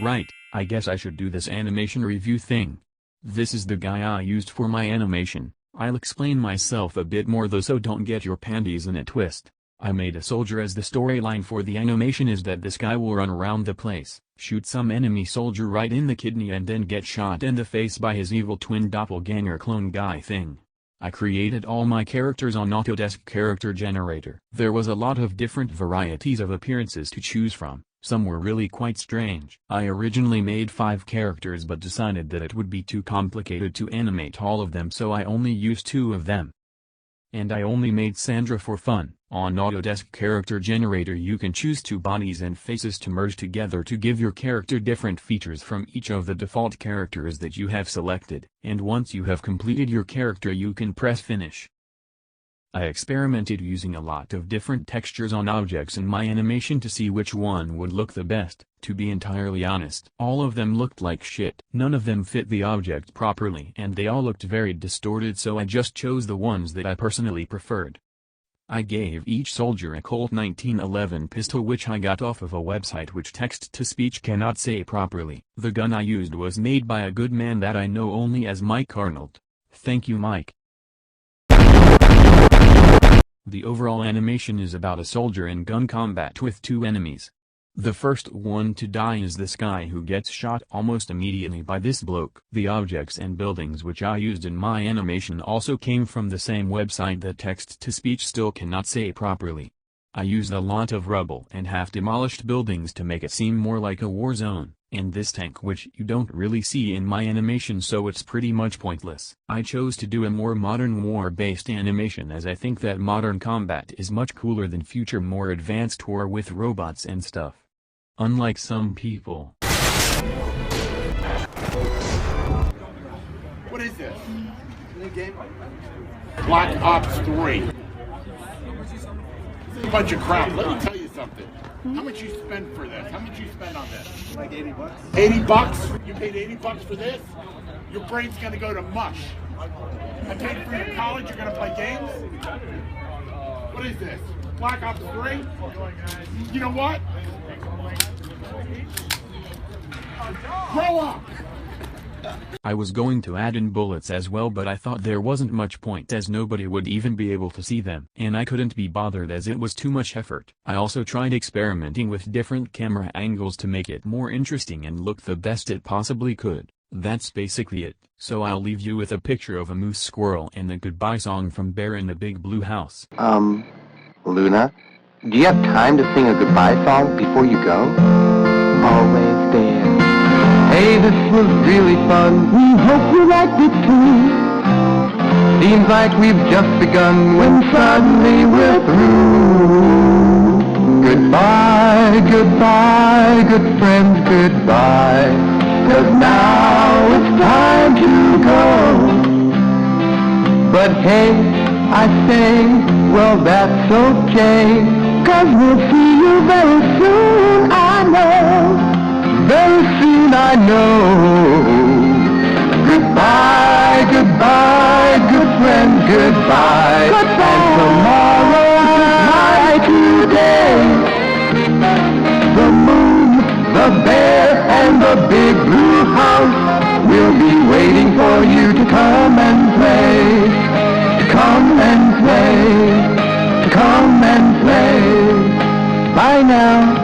Right, I guess I should do this animation review thing. This is the guy I used for my animation. I'll explain myself a bit more though, so don't get your panties in a twist. I made a soldier as the storyline for the animation is that this guy will run around the place, shoot some enemy soldier right in the kidney and then get shot in the face by his evil twin doppelganger clone guy thing. I created all my characters on Autodesk Character Generator. There was a lot of different varieties of appearances to choose from. Some were really quite strange. I originally made 5 characters but decided that it would be too complicated to animate all of them, so I only used 2 of them. And I only made Sandra for fun. On Autodesk Character Generator you can choose 2 bodies and faces to merge together to give your character different features from each of the default characters that you have selected. And once you have completed your character you can press finish. I experimented using a lot of different textures on objects in my animation to see which one would look the best. To be entirely honest, all of them looked like shit. None of them fit the object properly and they all looked very distorted, so I just chose the ones that I personally preferred. I gave each soldier a Colt 1911 pistol which I got off of a website which text-to-speech cannot say properly. The gun I used was made by a good man that I know only as Mike Arnold. Thank you, Mike. The overall animation is about a soldier in gun combat with 2 enemies. The first one to die is this guy who gets shot almost immediately by this bloke. The objects and buildings which I used in my animation also came from the same website that text-to-speech still cannot say properly. I used a lot of rubble and half-demolished buildings to make it seem more like a war zone, and this tank which you don't really see in my animation, so it's pretty much pointless. I chose to do a more modern war-based animation as I think that modern combat is much cooler than future more advanced war with robots and stuff. Unlike some people. What is this? New game? Black Ops 3. This is a bunch of crap. Let me tell you something. How much you spend for this? How much you spend on this? Like 80 bucks. 80 bucks? You paid 80 bucks for this? Your brain's gonna go to mush. I paid for your college, you're gonna play games? What is this? Black Ops 3? You know what? Grow up! I was going to add in bullets as well, but I thought there wasn't much point as nobody would even be able to see them, and I couldn't be bothered as it was too much effort. I also tried experimenting with different camera angles to make it more interesting and look the best it possibly could. That's basically it. So I'll leave you with a picture of a moose squirrel and the goodbye song from Bear in the Big Blue House. Luna, do you have time to sing a goodbye song before you go? Always there. Hey, this was really fun. We hope you liked it too. Seems like we've just begun when suddenly we're through. Goodbye, goodbye, good friends, goodbye. 'Cause now it's time to go. But hey, I say, well that's okay. 'Cause we'll see you very soon, I know. Very soon I know. Goodbye, goodbye, good friend, goodbye. Goodbye. And tomorrow's my today. The moon, the bear, and the big blue house will be waiting for you to come and play. To come and play. To come and play. Bye now.